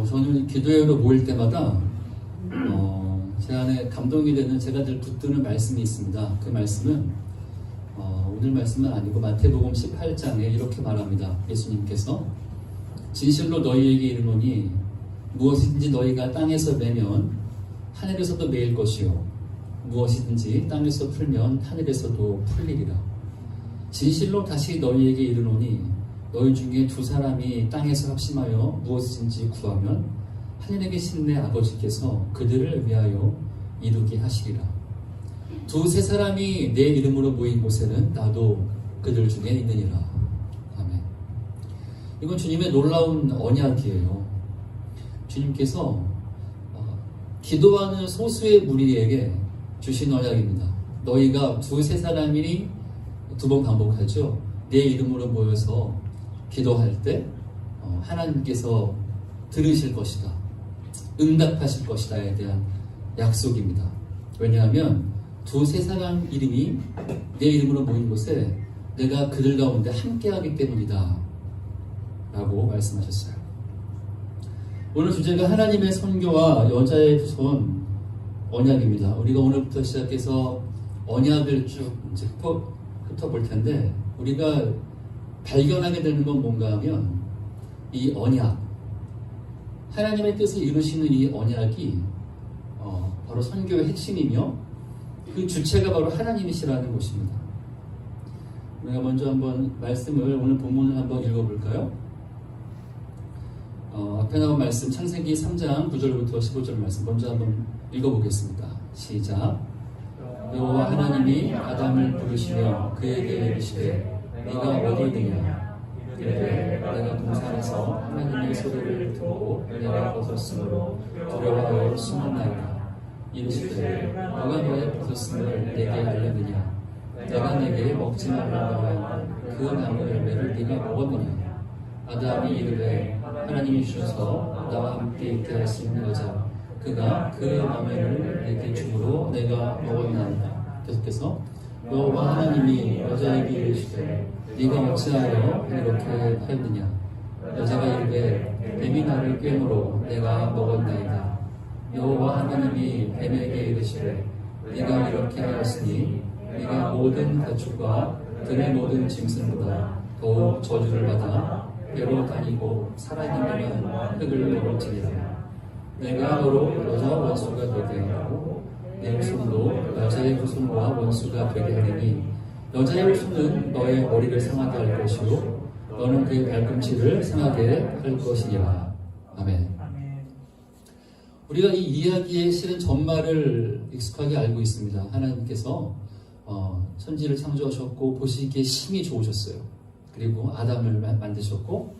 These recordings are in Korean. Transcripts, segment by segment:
저는 기도회로 모일 때마다 제 안에 감동이 되는 제가 늘 붙드는 말씀이 있습니다. 그 말씀은 오늘 말씀은 아니고 마태복음 18장에 이렇게 말합니다. 예수님께서 진실로 너희에게 이르노니 무엇이든지 너희가 땅에서 매면 하늘에서도 매일 것이요 무엇이든지 땅에서 풀면 하늘에서도 풀리리라. 진실로 다시 너희에게 이르노니 너희 중에 두 사람이 땅에서 합심하여 무엇이든지 구하면 하늘에 계신 내 아버지께서 그들을 위하여 이루게 하시리라. 두세 사람이 내 이름으로 모인 곳에는 나도 그들 중에 있느니라. 아멘. 이건 주님의 놀라운 언약이에요. 주님께서 기도하는 소수의 무리에게 주신 언약입니다. 너희가 두세 사람이 두 번 반복하죠. 내 이름으로 모여서 기도할 때 하나님께서 들으실 것이다. 응답하실 것이다에 대한 약속입니다. 왜냐하면 두세 사람 이름이 내 이름으로 모인 곳에 내가 그들 가운데 함께하기 때문이다 라고 말씀하셨어요. 오늘 주제가 하나님의 선교와 여자의 손 언약입니다. 우리가 오늘부터 시작해서 언약을 쭉 이제 훑어볼 텐데 우리가 발견하게 되는 건 뭔가 하면 이 언약, 하나님의 뜻을 이루시는 이 언약이 바로 선교의 핵심이며 그 주체가 바로 하나님이시라는 것입니다. 우리가 먼저 한번 말씀을 오늘 본문을 한번 읽어볼까요? 앞에 나온 말씀 창세기 3장 9절부터 15절 말씀 먼저 한번 읽어보겠습니다. 시작. 여호와 하나님이 아담을 부르시며 그에게 이르시되 네가 어디 있느냐? 이르되 내가 동산에서 하나님의 소리를 듣고 내가 벗었으므로 두려워하여 숨었나이다. 이르시되 누가 너의 벗었음을 내게 알렸느냐? 내가 내게 먹지 말라고 한 그 나무 열매를 네가 먹었느냐? 아담이 이르되 하나님이 주셔서 나와 함께 있게 할 수 있는 여자 그가 그 나무를 내게 주므로 내가 먹었나이다. 계속해서 여호와 하나님이 여자에게 이르시되 네가 어찌하여 이렇게 하였느냐? 여자가 이르되 뱀이 나를 꿰므로 내가 먹었나이다. 여호와 하나님이 뱀에게 이르시되 네가 이렇게 하였으니 네가 모든 가축과 들의 모든 짐승보다 더욱 저주를 받아 배로 다니고 살아있는 동안 흙을 먹을지니라. 내가 너로 여자 원수가 되게 하고 내 후손도 여자의 후손과 원수가 되게 하리니 여자의 후손은 너의 머리를 상하게 할 것이요 너는 그의 발꿈치를 상하게 할 것이니라. 아멘. 우리가 이 이야기의 실은 전말을 익숙하게 알고 있습니다. 하나님께서 천지를 창조하셨고 보시기에 심히 좋으셨어요. 그리고 아담을 만드셨고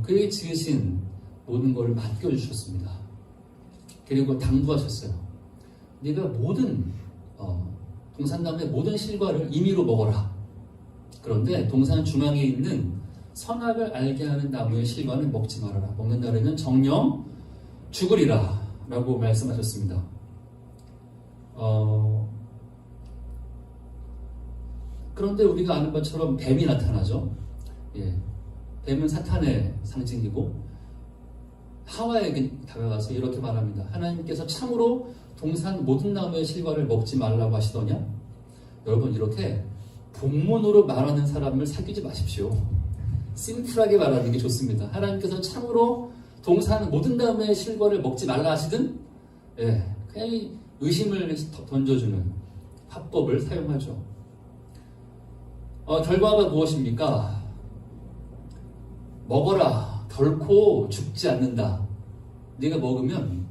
그에게 지으신 모든 것을 맡겨주셨습니다. 그리고 당부하셨어요. 네가 모든 동산나무의 모든 실과를 임의로 먹어라. 그런데 동산 중앙에 있는 선악을 알게 하는 나무의 실과는 먹지 말아라. 먹는 날에는 정령 죽으리라 라고 말씀하셨습니다. 그런데 우리가 아는 것처럼 뱀이 나타나죠. 예. 뱀은 사탄의 상징이고 하와에게 다가가서 이렇게 말합니다. 하나님께서 참으로 동산 모든 나무의 실과를 먹지 말라고 하시더냐? 여러분 이렇게 본문으로 말하는 사람을 사귀지 마십시오. 심플하게 말하는 게 좋습니다. 하나님께서 참으로 동산 모든 나무의 실과를 먹지 말라 하시든 그냥 의심을 던져주는 화법을 사용하죠. 결과가 무엇입니까? 먹어라. 결코 죽지 않는다. 네가 먹으면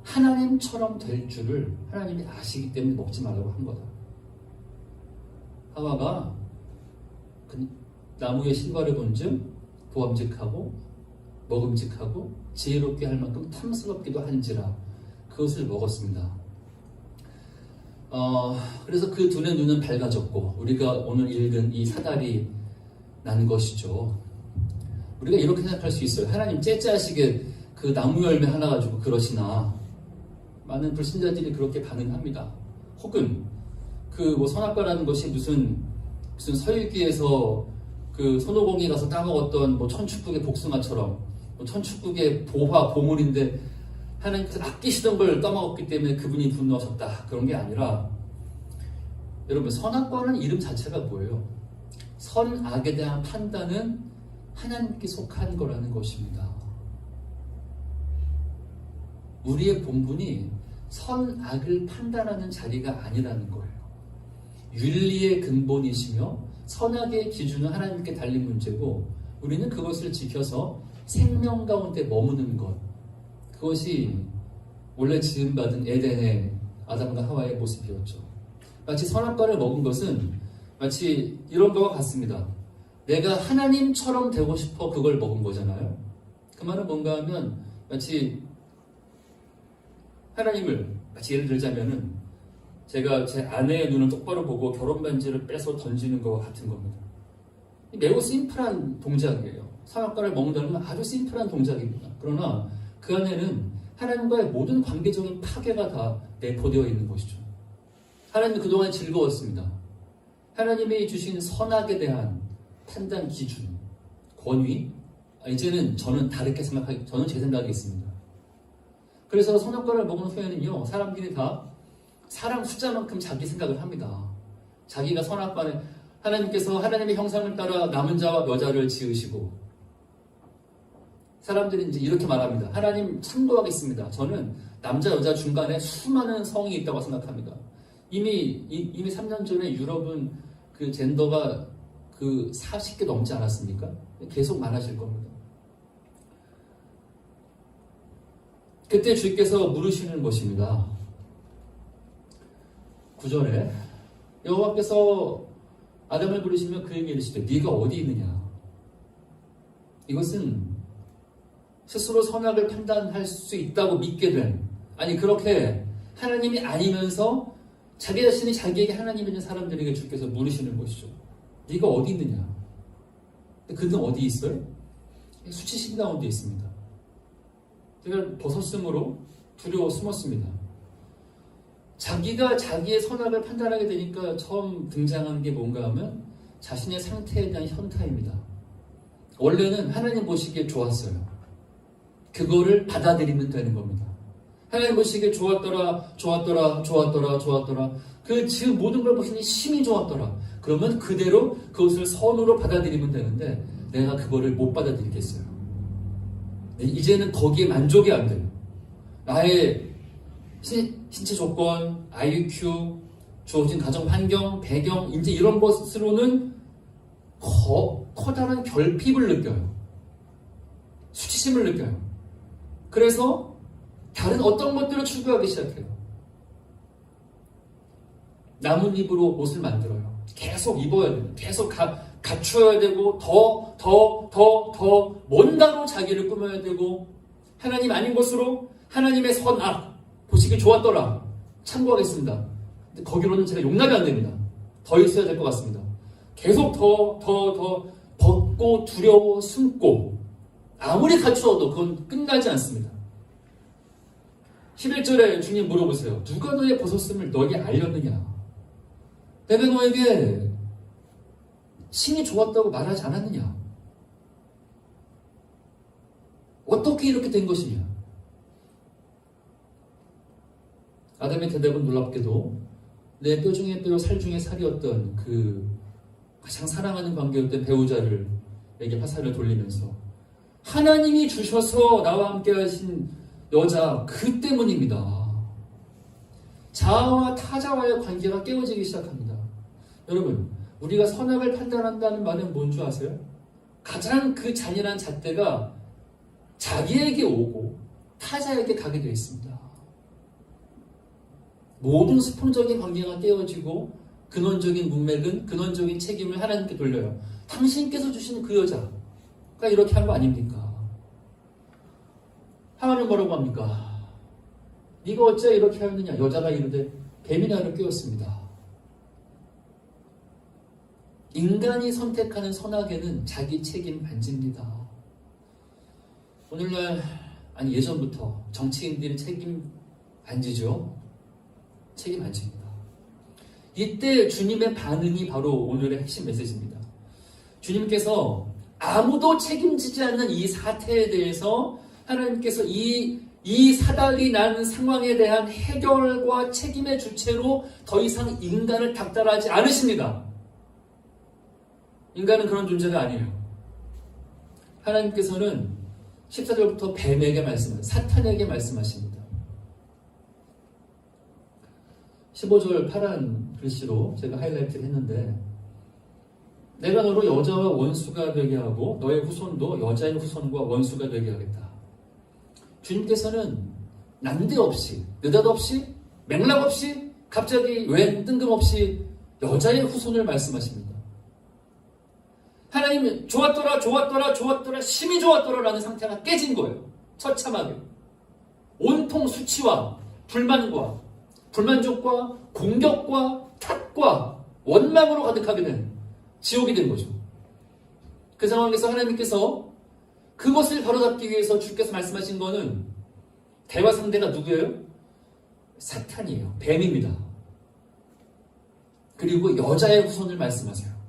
하나님처럼 될 줄을 하나님이 아시기 때문에 먹지 말라고 한 거다. 하와가 그 나무의 실과를 본즉 보암직하고 먹음직하고 지혜롭게 할 만큼 탐스럽기도 한지라 그것을 먹었습니다. 그래서 그 둘의 눈은 밝아졌고 우리가 오늘 읽은 이 사달이 난 것이죠. 우리가 이렇게 생각할 수 있어요. 하나님 째째하시게 그 나무 열매 하나 가지고 그러시나. 많은 불신자들이 그렇게 반응합니다. 혹은 그 선악과라는 것이 무슨 서유기에서 그 손오공에 가서 따먹었던 천축국의 복숭아처럼 뭐 천축국의 보화, 보물인데 하나님께서 아끼시던 걸 떠먹었기 때문에 그분이 분노하셨다. 그런 게 아니라 여러분 선악과라는 이름 자체가 뭐예요? 선악에 대한 판단은 하나님께 속한 거라는 것입니다. 우리의 본분이 선악을 판단하는 자리가 아니라는 거예요. 윤리의 근본이시며 선악의 기준은 하나님께 달린 문제고 우리는 그것을 지켜서 생명 가운데 머무는 것, 그것이 원래 지음받은 에덴의 아담과 하와의 모습이었죠. 마치 선악과를 먹은 것은 마치 이런 것과 같습니다. 내가 하나님처럼 되고 싶어 그걸 먹은 거잖아요. 그 말은 뭔가 하면 마치 하나님을, 마치 예를 들자면은 제가 제 아내의 눈을 똑바로 보고 결혼 반지를 빼서 던지는 것과 같은 겁니다. 매우 심플한 동작이에요. 선악과를 먹는다는 건 아주 심플한 동작입니다. 그러나 그 안에는 하나님과의 모든 관계적인 파괴가 다 내포되어 있는 것이죠. 하나님은 그동안 즐거웠습니다. 하나님이 주신 선악에 대한 판단 기준, 권위, 이제는 저는 다르게 저는 제 생각이 있습니다. 그래서 선악과를 먹은 후에는요, 사람들이 다 사람 숫자만큼 자기 생각을 합니다. 자기가 선악과를, 하나님께서 하나님의 형상을 따라 남은 자와 여자를 지으시고, 사람들이 이제 이렇게 말합니다. 하나님 참고하겠습니다. 저는 남자 여자 중간에 수많은 성이 있다고 생각합니다. 이미 3년 전에 유럽은 그 젠더가 그 40개 넘지 않았습니까? 계속 많아질 겁니다. 그때 주께서 물으시는 것입니다. 9절에 여호와께서 아담을 부르시며 그에게 이르시되 네가 어디 있느냐? 이것은 스스로 선악을 판단할 수 있다고 믿게 된, 아니 그렇게 하나님이 아니면서 자기 자신이 자기에게 하나님인 사람들에게 주께서 물으시는 것이죠. 네가 어디 있느냐? 그는 어디 있어요? 수치심 가운데 있습니다. 제가 벗었으므로 두려워 숨었습니다. 자기가 자기의 선악을 판단하게 되니까 처음 등장한 게 뭔가 하면 자신의 상태에 대한 현타입니다. 원래는 하나님 보시기에 좋았어요. 그거를 받아들이면 되는 겁니다. 하나님 보시기에 좋았더라. 그 지금 모든 걸 보시니 심히 좋았더라. 그러면 그대로 그것을 선으로 받아들이면 되는데 내가 그거를 못 받아들이겠어요. 이제는 거기에 만족이 안 돼요. 나의 신체 조건, IQ, 주어진 가정 환경, 배경, 이제 이런 것으로는 커다란 결핍을 느껴요. 수치심을 느껴요. 그래서 다른 어떤 것들을 추구하기 시작해요. 나뭇잎으로 옷을 만들어요. 계속 입어야 돼요. 계속 갖추어야 되고 더 뭔가로 자기를 꾸며야 되고 하나님 아닌 것으로 하나님의 선악 보시기 좋았더라. 참고하겠습니다. 근데 거기로는 제가 용납이 안 됩니다. 더 있어야 될 것 같습니다. 계속 더 벗고 두려워 숨고 아무리 갖추어도 그건 끝나지 않습니다. 11절에 주님 물어보세요. 누가 너의 벗었음을 너에게 알렸느냐? 내가 너에게 신이 좋았다고 말하지 않았느냐? 어떻게 이렇게 된 것이냐? 아담의 대답은 놀랍게도 내 뼈 중에 뼈, 살 중에 살이었던 그 가장 사랑하는 관계였던 배우자에게 화살을 돌리면서 하나님이 주셔서 나와 함께 하신 여자 그 때문입니다. 자아와 타자와의 관계가 깨어지기 시작합니다. 여러분, 우리가 선악을 판단한다는 말은 뭔지 아세요? 가장 그 잔인한 잣대가 자기에게 오고 타자에게 가게 되어 있습니다. 모든 수평적인 관계가 깨어지고 근원적인 문맥은 근원적인 책임을 하나님께 돌려요. 당신께서 주신 그 여자가 이렇게 한 거 아닙니까? 하나님 뭐라고 합니까? 네가 어째 이렇게 하였느냐? 여자가 이르되 뱀이 나를 깨웠습니다. 인간이 선택하는 선악에는 자기 책임 반지입니다. 오늘날, 아니 예전부터 정치인들이 책임 반지죠. 책임 반지입니다. 이때 주님의 반응이 바로 오늘의 핵심 메시지입니다. 주님께서 아무도 책임지지 않는 이 사태에 대해서 하나님께서 이 사달이 난 상황에 대한 해결과 책임의 주체로 더 이상 인간을 닥달하지 않으십니다. 인간은 그런 존재가 아니에요. 하나님께서는 14절부터 뱀에게 말씀하십니다. 사탄에게 말씀하십니다. 15절 파란 글씨로 제가 하이라이트를 했는데, 내가 너로 여자와 원수가 되게 하고 너의 후손도 여자의 후손과 원수가 되게 하겠다. 주님께서는 난데없이, 느닷없이, 맥락없이, 갑자기 왜 뜬금없이 여자의 후손을 말씀하십니다. 하나님은 좋았더라, 심히 좋았더라 라는 상태가 깨진 거예요. 처참하게. 온통 수치와 불만과 불만족과 공격과 탓과 원망으로 가득하게 된 지옥이 된 거죠. 그 상황에서 하나님께서 그것을 바로잡기 위해서 주께서 말씀하신 거는 대화 상대가 누구예요? 사탄이에요. 뱀입니다. 그리고 여자의 후손을 말씀하세요.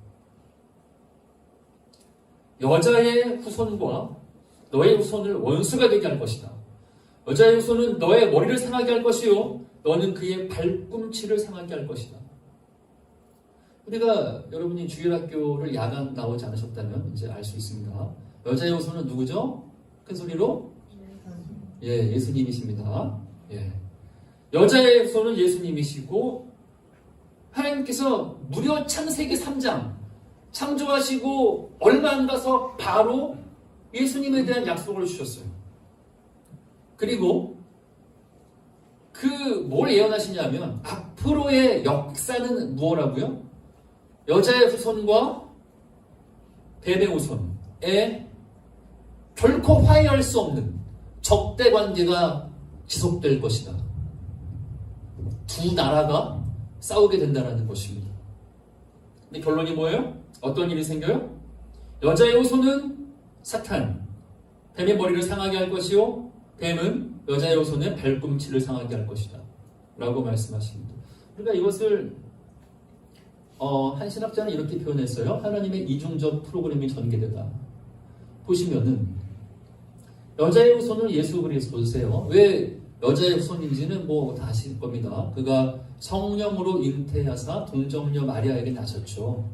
여자의 후손과 너의 후손을 원수가 되게 할 것이다. 여자의 후손은 너의 머리를 상하게 할 것이요 너는 그의 발꿈치를 상하게 할 것이다. 우리가 여러분이 주일학교를 야간 나오지 않으셨다면 이제 알 수 있습니다. 여자의 후손은 누구죠? 큰 소리로? 예, 예수님이십니다. 예. 여자의 후손은 예수님이시고 하나님께서 무려 창세기 3장 창조하시고 얼마 안 가서 바로 예수님에 대한 약속을 주셨어요. 그리고 뭘 예언하시냐면 앞으로의 역사는 무엇라고요? 여자의 후손과 뱀의 후손에 결코 화해할 수 없는 적대 관계가 지속될 것이다. 두 나라가 싸우게 된다는 것입니다. 근데 결론이 뭐예요? 어떤 일이 생겨요? 여자의 후손은 사탄, 뱀의 머리를 상하게 할 것이요 뱀은 여자의 후손의 발꿈치를 상하게 할 것이다 라고 말씀하십니다. 그러니까 이것을 한 신학자는 이렇게 표현했어요. 하나님의 이중적 프로그램이 전개되다. 보시면은 여자의 후손은 예수 그리스도세요. 왜 여자의 후손인지는 뭐 다 아실 겁니다. 그가 성령으로 잉태하사 동정녀 마리아에게 나셨죠.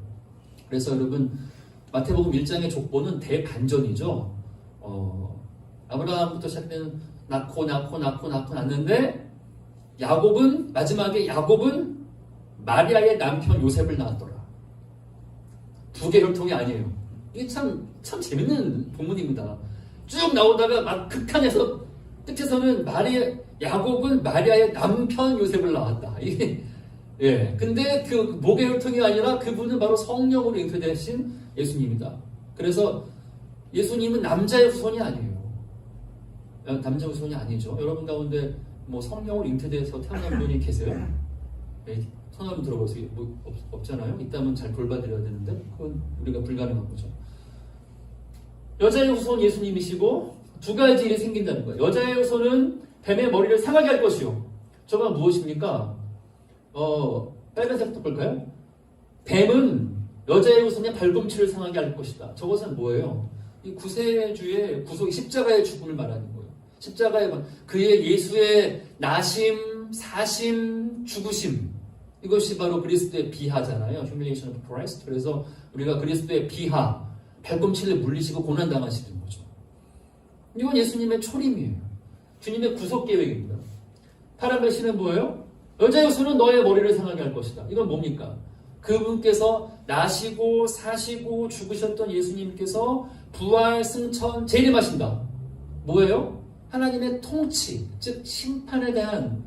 그래서 여러분 마태복음 1장의 족보는 대반전이죠. 아브라함부터 시작되는 낳고 낳는데 마지막에 야곱은 마리아의 남편 요셉을 낳았더라. 두 개 혈통이 아니에요. 이게 참 재밌는 본문입니다. 쭉 나오다가 막 극한에서 끝에서는 야곱은 마리아의 남편 요셉을 낳았다. 이게 근데 그 목의 혈통이 아니라 그분은 바로 성령으로 잉태되신 예수님이다. 그래서 예수님은 남자의 후손이 아니에요. 남자 후손이 아니죠. 여러분 가운데 뭐 성령으로 잉태돼서 태어난 분이 계세요? 손 한번 들어보세요. 뭐 없잖아요. 있다면 잘 돌봐드려야 되는데 그건 우리가 불가능한 거죠. 여자의 후손 예수님이시고 두 가지 일이 생긴다는 거예요. 여자의 후손은 뱀의 머리를 상하게 할 것이요. 저건 무엇입니까? 빨간색부터 볼까요? 뱀은 여자의 후손의 발꿈치를 상하게 할 것이다. 저것은 뭐예요? 이 구세주의 구속 십자가의 죽음을 말하는 거예요. 십자가의 그의 예수의 나심, 사심, 죽으심. 이것이 바로 그리스도의 비하잖아요. Humiliation of Christ. 그래서 우리가 그리스도의 비하, 발꿈치를 물리시고 고난당하시는 거죠. 이건 예수님의 초림이에요. 주님의 구속 계획입니다. 파란 글씨는 뭐예요? 여자의 후손은 너의 머리를 상하게 할 것이다. 이건 뭡니까? 그분께서 나시고 사시고 죽으셨던 예수님께서 부활, 승천, 재림하신다. 뭐예요? 하나님의 통치, 즉 심판에 대한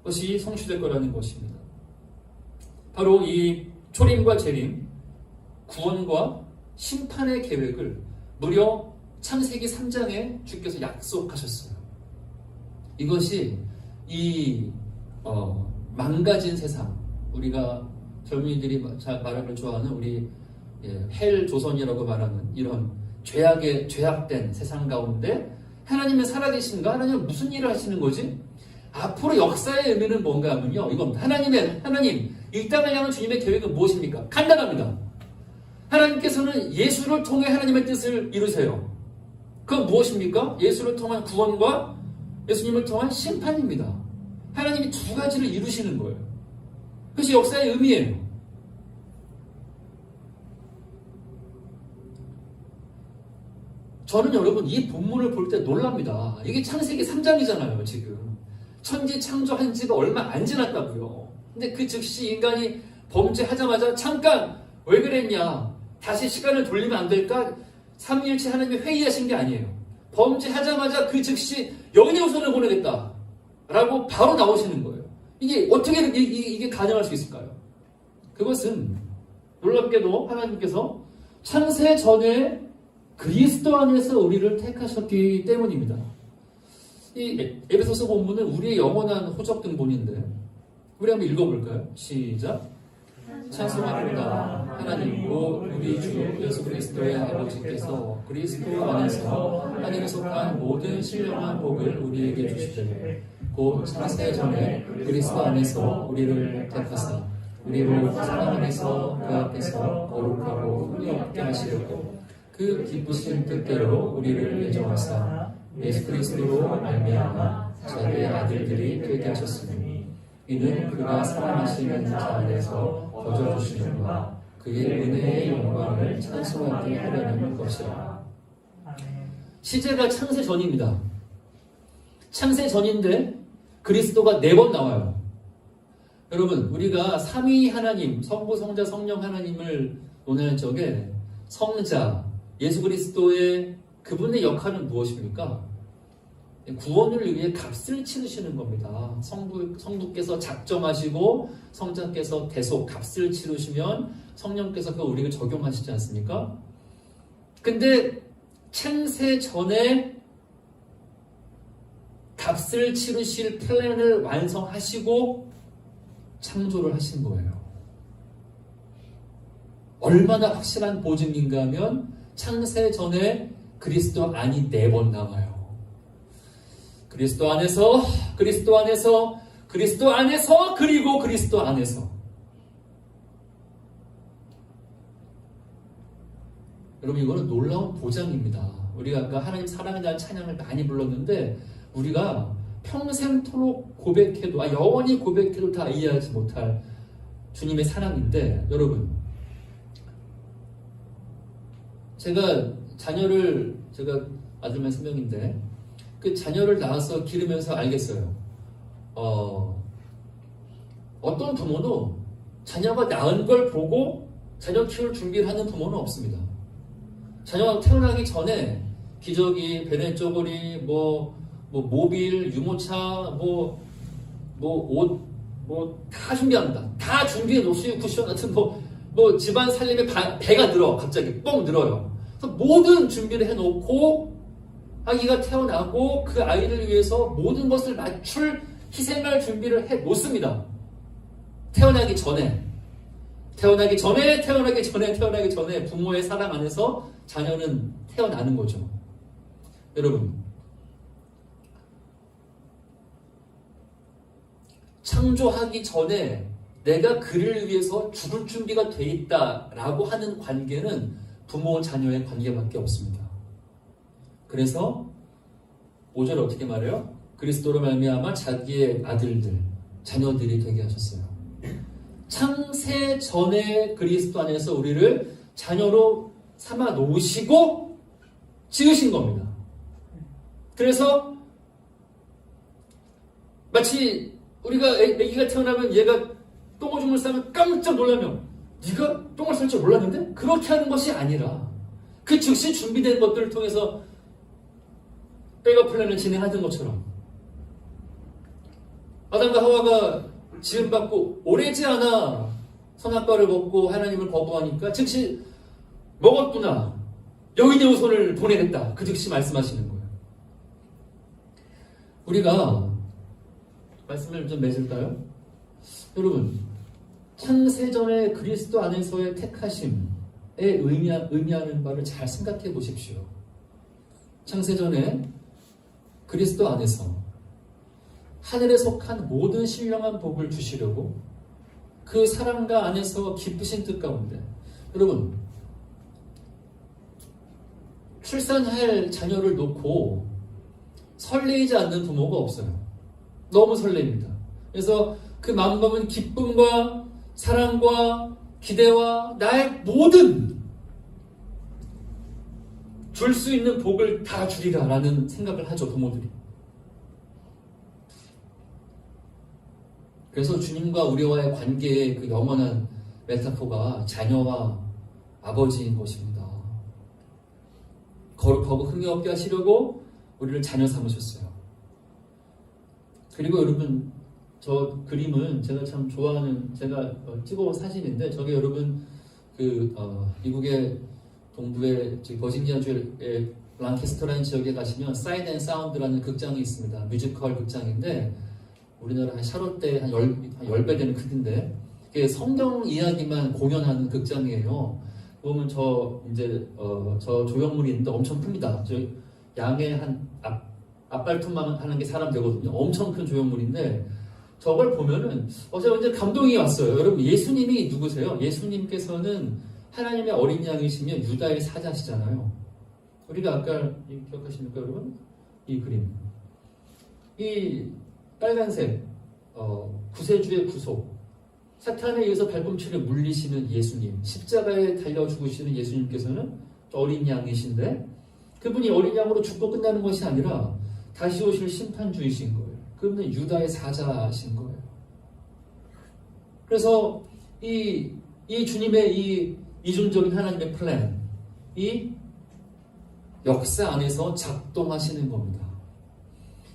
것이 성취될 거라는 것입니다. 바로 이 초림과 재림, 구원과 심판의 계획을 무려 창세기 3장에 주께서 약속하셨어요. 이것이 이 망가진 세상, 우리가 젊은이들이 말하기를 좋아하는 우리 헬 조선이라고 말하는 이런 죄악된 세상 가운데 하나님은 살아계신가? 하나님은 무슨 일을 하시는 거지? 앞으로 역사의 의미는 뭔가 하면요, 이겁니다. 하나님, 이 땅을 향한 주님의 계획은 무엇입니까? 간단합니다. 하나님께서는 예수를 통해 하나님의 뜻을 이루세요. 그건 무엇입니까? 예수를 통한 구원과 예수님을 통한 심판입니다. 하나님이 두 가지를 이루시는 거예요. 그것이 역사의 의미예요. 저는 여러분 이 본문을 볼 때 놀랍니다. 이게 창세기 3장이잖아요. 지금 천지 창조한 지가 얼마 안 지났다고요. 근데 그 즉시 인간이 범죄하자마자 잠깐 왜 그랬냐, 다시 시간을 돌리면 안 될까, 삼위일체 하나님이 회의하신 게 아니에요. 범죄하자마자 그 즉시 영의 우선을 보내겠다 라고 바로 나오시는 거예요. 이게 어떻게 이게 가능할 수 있을까요? 그것은 놀랍게도 하나님께서 창세 전에 그리스도 안에서 우리를 택하셨기 때문입니다. 이 에베소서 본문은 우리의 영원한 호적 등본인데 우리 한번 읽어볼까요? 시작. 찬송하노라 하나님이고 우리 주 예수 그리스도의 아버지께서 그리스도 안에서 하나님에 속한 모든 신령한 복을 우리에게 주시되 곧 창세 전에 그리스도 안에서 우리를 택하사 우리로 사랑 안에서 그 앞에서 거룩하고 흠이 없게 하시려고 그 기쁘신 뜻대로 우리를 예정하사 예수 그리스도로 말미암아 자기의 아들들이 되게 하셨으니 이는 그가 사랑하시는 자 안에서 거저주시는 바 그의 은혜의 영광을 찬송하게 하려는 것이라. 시제가 창세 전입니다. 창세 전인데 그리스도가 4번 나와요. 여러분 우리가 삼위 하나님, 성부, 성자, 성령 하나님을 논할 적에 성자, 예수 그리스도의 그분의 역할은 무엇입니까? 구원을 위해 값을 치르시는 겁니다. 성부께서 작정하시고 성자께서 대속 값을 치르시면 성령께서 그걸 우리에게 적용하시지 않습니까? 근데 창세 전에 값을 치르실 플랜을 완성하시고 창조를 하신 거예요. 얼마나 확실한 보증인가 하면 창세 전에 그리스도 안이 4번 나와요. 그리스도 안에서, 그리스도 안에서, 그리스도 안에서, 그리고 그리스도 안에서. 여러분 이거는 놀라운 보장입니다. 우리가 아까 하나님 사랑에 대한 찬양을 많이 불렀는데 우리가 평생토록 고백해도, 영원히 고백해도 다 이해하지 못할 주님의 사랑인데 여러분 제가 아들만 3명인데 그 자녀를 낳아서 기르면서 알겠어요. 어떤 부모도 자녀가 낳은 걸 보고 자녀 키울 준비를 하는 부모는 없습니다. 자녀가 태어나기 전에 기저귀, 베네 쪼고리, 모빌, 유모차, 옷, 다 준비합니다. 다 준비해 놓으시고 쿠션 같은 집안 살림에 배가 늘어. 갑자기 뻥 늘어요. 그래서 모든 준비를 해놓고 아기가 태어나고 그 아이를 위해서 모든 것을 맞출 희생할 준비를 해 놓습니다. 태어나기 전에 부모의 사랑 안에서 자녀는 태어나는 거죠. 여러분, 창조하기 전에 내가 그를 위해서 죽을 준비가 돼 있다라고 하는 관계는 부모 자녀의 관계밖에 없습니다. 그래서 5절에 어떻게 말해요? 그리스도로 말미암아 자기의 아들들, 자녀들이 되게 하셨어요. 창세 전에 그리스도 안에서 우리를 자녀로 삼아 놓으시고 지으신 겁니다. 그래서 마치 우리가 아기가 태어나면 얘가 똥오줌을 싸면 깜짝 놀라면 네가 똥을 쌀 줄 몰랐는데? 그렇게 하는 것이 아니라 그 즉시 준비된 것들을 통해서 백업 플랜을 진행하던 것처럼 아담과 하와가 지음받고 오래지 않아 선악과를 먹고 하나님을 거부하니까 즉시 먹었구나, 여인의 후손을 보내겠다, 그 즉시 말씀하시는 거예요. 우리가 말씀을 좀 맺을까요? 여러분, 창세전에 그리스도 안에서의 택하심에 의미하는 바를 잘 생각해 보십시오. 창세전에 그리스도 안에서 하늘에 속한 모든 신령한 복을 주시려고 그 사랑과 안에서 기쁘신 뜻 가운데, 여러분 출산할 자녀를 놓고 설레이지 않는 부모가 없어요. 너무 설레입니다. 그래서 그 마음감은 기쁨과 사랑과 기대와 나의 모든 줄 수 있는 복을 다 주리라 라는 생각을 하죠, 부모들이. 그래서 주님과 우리와의 관계의 그 영원한 메타포가 자녀와 아버지인 것입니다. 거룩하고 흥미 없게 하시려고 우리를 자녀 삼으셨어요. 그리고 여러분, 저 그림은 제가 참 좋아하는, 제가 찍어온 사진인데, 저게 여러분 미국의 동부의 버지니아주의 랑캐스터라는 지역에 가시면 사이드 앤 사운드라는 극장이 있습니다. 뮤지컬 극장인데 우리나라 한 샤롯대 한 10배 되는 크기인데, 이게 성경 이야기만 공연하는 극장이에요. 보면 저 조형물이 있는데 엄청 큽니다. 저 양의 한 앞발톱만 하는 게 사람 되거든요. 엄청 큰 조형물인데 저걸 보면은 제가 완전 감동이 왔어요. 여러분, 예수님이 누구세요? 예수님께서는 하나님의 어린 양이시며 유다의 사자시잖아요. 우리가 아까 기억하십니까, 여러분? 이 그림, 이 빨간색 구세주의 구속, 사탄에 의해서 발꿈치를 물리시는 예수님, 십자가에 달려 죽으시는 예수님께서는 어린 양이신데, 그분이 어린 양으로 죽고 끝나는 것이 아니라 다시 오실 심판주이신 거예요. 그분은 유다의 사자신 거예요. 그래서 이 주님의 이 이중적인 하나님의 플랜, 이 역사 안에서 작동하시는 겁니다.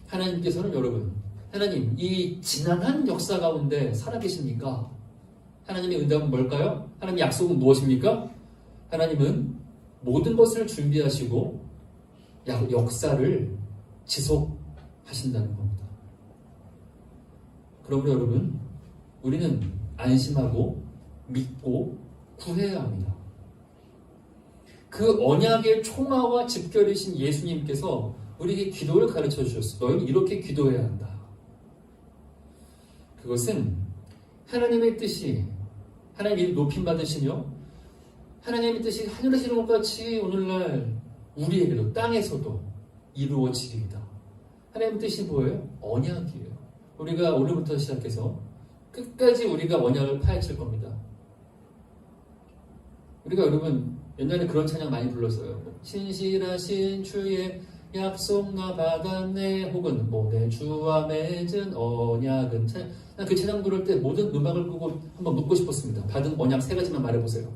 하나님께서는 여러분, 하나님, 이 지난한 역사 가운데 살아계십니까? 하나님의 응답은 뭘까요? 하나님의 약속은 무엇입니까? 하나님은 모든 것을 준비하시고 역사를 지속하신다는 겁니다. 그러므로 여러분, 우리는 안심하고 믿고 구해야 합니다. 그 언약의 총화와 집결이신 예수님께서 우리에게 기도를 가르쳐 주셨어요. 너희는 이렇게 기도해야 한다. 그것은 하나님의 뜻이, 하나님이 높임 받으시며 하나님의 뜻이 하늘에서 이룬 것 같이 오늘날 우리에게도 땅에서도 이루어지리이다. 하나님의 뜻이 뭐예요? 언약이에요. 우리가 오늘부터 시작해서 끝까지 우리가 언약을 파헤칠 겁니다. 우리가 여러분 옛날에 그런 찬양 많이 불렀어요. 신실하신 주의 약속 나 받았네, 혹은 내 주와 맺은 언약은. 그 찬양 부를 때 모든 음악을 끄고 한번 묻고 싶었습니다. 받은 언약 3가지만 말해보세요.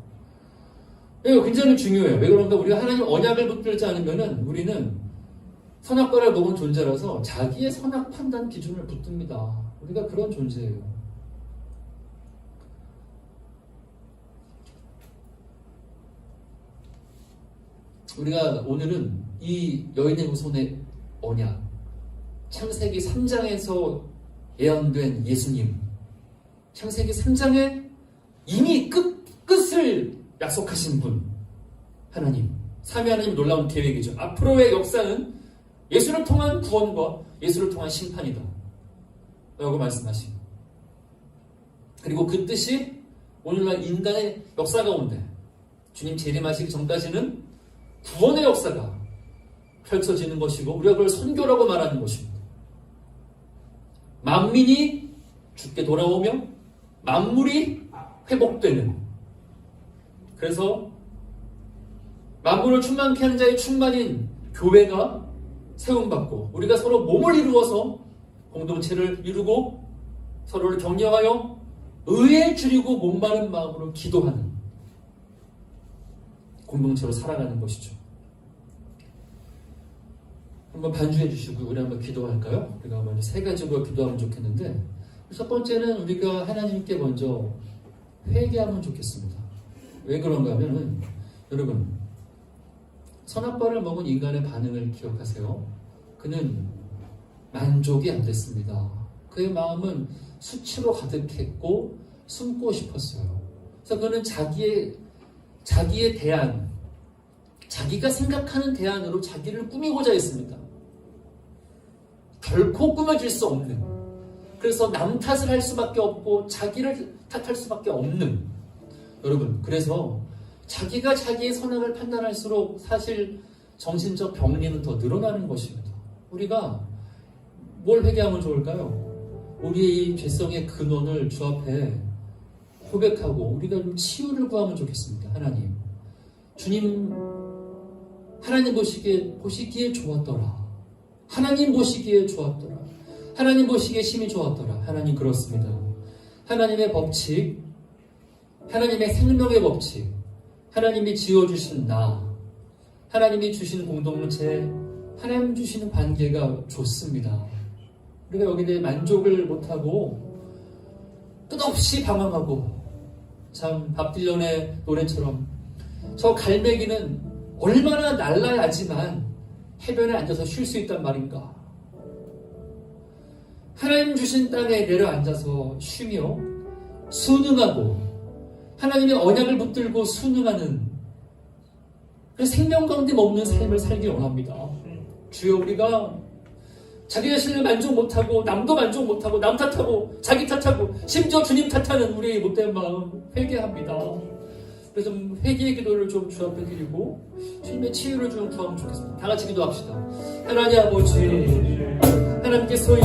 이거 굉장히 중요해요. 왜 그런가? 우리가 하나님 언약을 붙들지 않으면은 우리는 선악과를 먹은 존재라서 자기의 선악 판단 기준을 붙듭니다. 우리가 그런 존재예요. 우리가 오늘은 이 여인의 후손의 언약, 창세기 3장에서 예언된 예수님, 창세기 3장에 이미 끝을 약속하신 분, 하나님, 삼위 하나님 놀라운 계획이죠. 앞으로의 역사는 예수를 통한 구원과 예수를 통한 심판이다 라고 말씀하시고, 그리고 그 뜻이 오늘날 인간의 역사 가운데 주님 재림하시기 전까지는 구원의 역사가 펼쳐지는 것이고, 우리가 그걸 선교라고 말하는 것입니다. 만민이 주께 돌아오며 만물이 회복되는, 그래서 만물을 충만케 하는 자의 충만인 교회가 세움받고, 우리가 서로 몸을 이루어서 공동체를 이루고 서로를 격려하여 의에 줄이고 목마른 마음으로 기도하는 공동체로 살아가는 것이죠. 한번 반주해 주시고 우리 한번 기도할까요? 우리가 먼저 3가지로 기도하면 좋겠는데, 첫 번째는 우리가 하나님께 먼저 회개하면 좋겠습니다. 왜 그런가 하면은, 여러분, 선악과를 먹은 인간의 반응을 기억하세요. 그는 만족이 안 됐습니다. 그의 마음은 수치로 가득했고 숨고 싶었어요. 그래서 그는 자기의 대안, 자기가 생각하는 대안으로 자기를 꾸미고자 했습니다. 결코 꾸며질 수 없는, 그래서 남 탓을 할 수밖에 없고 자기를 탓할 수밖에 없는, 여러분, 그래서 자기가 자기의 선악을 판단할수록 사실 정신적 병리는 더 늘어나는 것입니다. 우리가 뭘 회개하면 좋을까요? 우리의 이 죄성의 근원을 주 앞에 고백하고 우리가 좀 치유를 구하면 좋겠습니다. 하나님, 주님, 하나님 보시기에 좋았더라. 하나님 보시기에 좋았더라. 하나님 보시기에 심히 좋았더라. 하나님, 그렇습니다. 하나님의 법칙, 하나님의 생명의 법칙, 하나님이 지어주신 나, 하나님이 주시는 공동체, 하나님 주시는 관계가 좋습니다. 우리가 여기에 대해 만족을 못하고 끝없이 방황하고, 참 밥 딜런의 노래처럼 저 갈매기는 얼마나 날라야지만 해변에 앉아서 쉴 수 있단 말인가. 하나님 주신 땅에 내려앉아서 쉬며 순응하고 하나님의 언약을 붙들고 순응하는 그 생명 가운데 머무는 삶을 살기 원합니다. 주여, 우리가 자기 자신을 만족 못하고 남도 만족 못하고 남 탓하고 자기 탓하고 심지어 주님 탓하는 우리의 못된 마음 회개합니다. 그래서 좀 회개의 기도를 좀 주 앞에 드리고 주님의 치유를 좀 구하면 좋겠습니다. 다 같이 기도합시다. 하나님 아버지, 하나님께서 이